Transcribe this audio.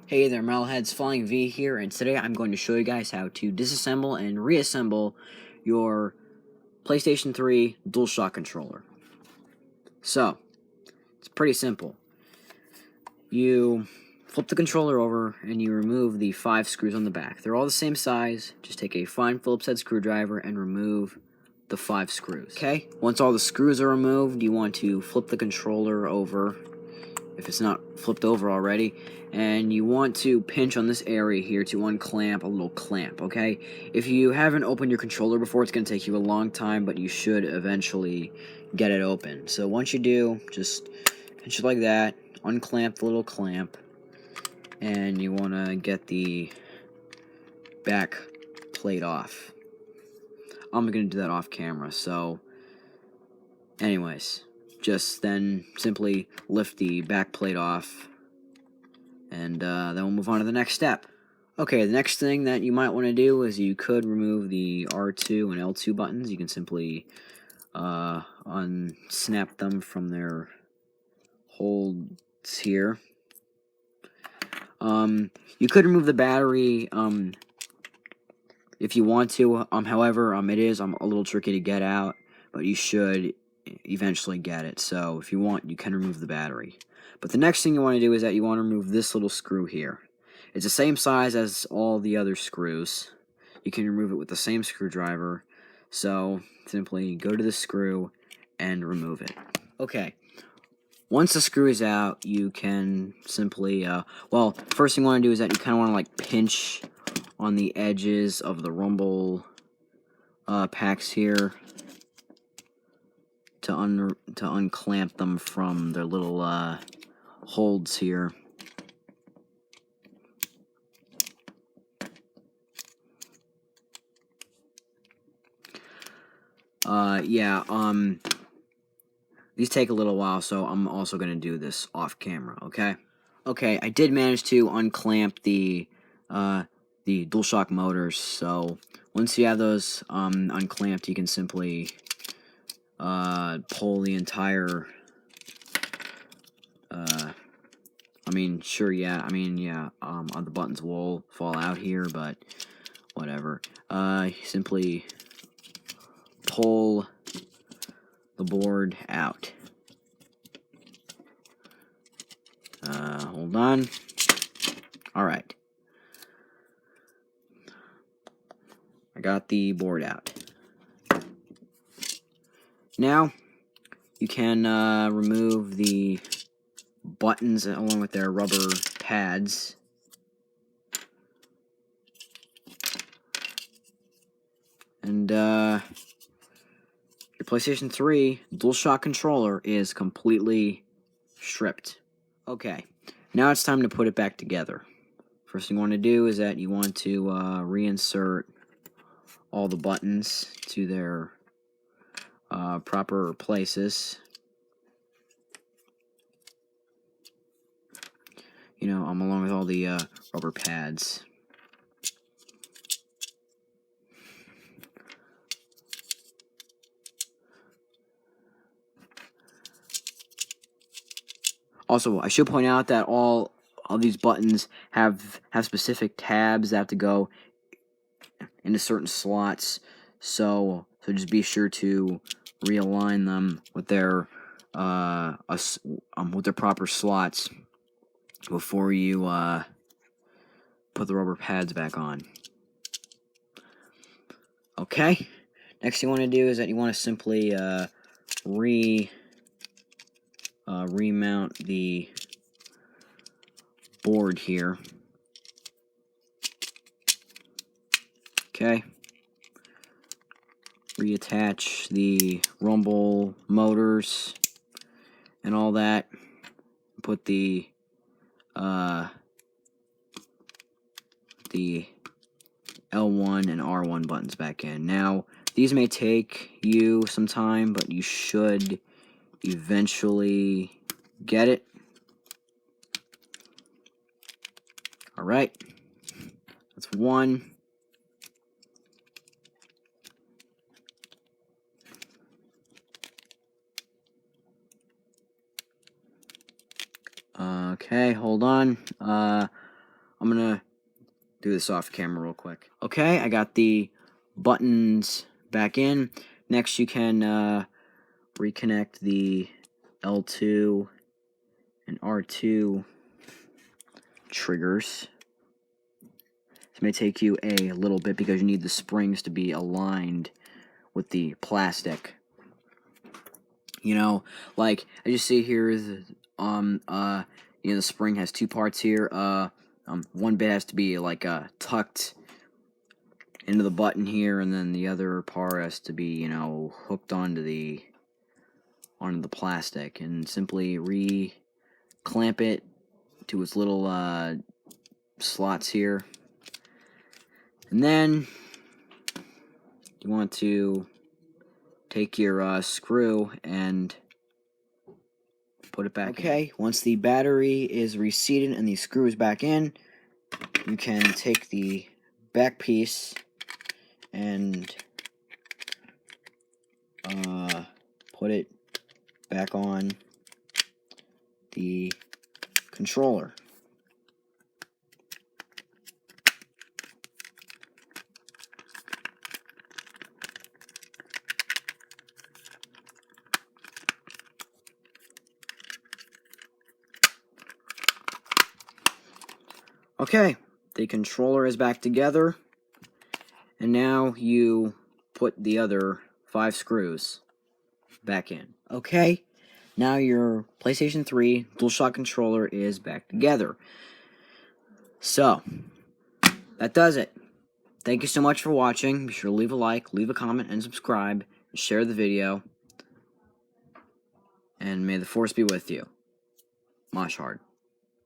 Hey there, Metalheads, Flying V here, and today I'm going to show you guys how to disassemble and reassemble your PlayStation 3 DualShock controller. So, it's pretty simple. You flip the controller over and you remove the 5 screws on the back. They're all the same size. Just take a fine Phillips head screwdriver and remove the 5 screws. Okay? Once all the screws are removed, you want to flip the controller over, if it's not flipped over already, and you want to pinch on this area here to unclamp a little clamp, okay? If you haven't opened your controller before, it's going to take you a long time, but you should eventually get it open. So once you do, just pinch it like that, unclamp the little clamp, and you want to get the back plate off. I'm going to do that off camera, so anyways, just then simply lift the back plate off, and then we'll move on to the next step. Okay, the next thing that you might want to do is you could remove the R2 and L2 buttons. You can simply unsnap them from their holds here. You could remove the battery if you want to. However, it is a little tricky to get out, but you should eventually get it. So if you want, you can remove the battery. But the next thing you want to do is that you want to remove this little screw here. It's the same size as all the other screws. You can remove it with the same screwdriver. So simply go to the screw and remove it. Okay. Once the screw is out, you can simply, well, first thing you want to do is that you kind of want to like pinch on the edges of the rumble packs here to unclamp them from their little holds here. These take a little while, so I'm also going to do this off camera, okay? Okay, I did manage to unclamp the DualShock motors, so once you have those unclamped, you can simply pull the entire, the buttons will fall out here, but whatever. Simply pull the board out. Hold on. Alright. I got the board out. Now, you can remove the buttons along with their rubber pads. And your PlayStation 3 DualShock controller is completely stripped. Okay, now it's time to put it back together. First thing you want to do is that you want to reinsert all the buttons to their proper places. Along with all the rubber pads. Also, I should point out that all of these buttons have specific tabs that have to go into certain slots. So just be sure to realign them with their proper slots before you put the rubber pads back on. Okay. Next thing you want to do is that you want to simply remount the board here. Okay. Reattach the rumble motors and all that. Put the L1 and R1 buttons back in. Now, these may take you some time, but you should eventually get it. Alright. That's one. Okay, hold on. I'm gonna do this off camera real quick. Okay, I got the buttons back in. Next, you can reconnect the L2 and R2 triggers. This may take you a little bit because you need the springs to be aligned with the plastic. You know, like I just see here is the spring has two parts here. One bit has to be like tucked into the button here, and then the other part has to be, hooked onto the plastic, and simply clamp it to its little slots here. And then you want to take your screw and put it back in. Once the battery is reseated and the screw is back in, you can take the back piece and put it back on the controller. Okay, the controller is back together, and now you put the other 5 screws back in. Okay, now your PlayStation 3 DualShock controller is back together. So, that does it. Thank you so much for watching. Be sure to leave a like, leave a comment, and subscribe. Share the video. And may the force be with you. Mosh hard.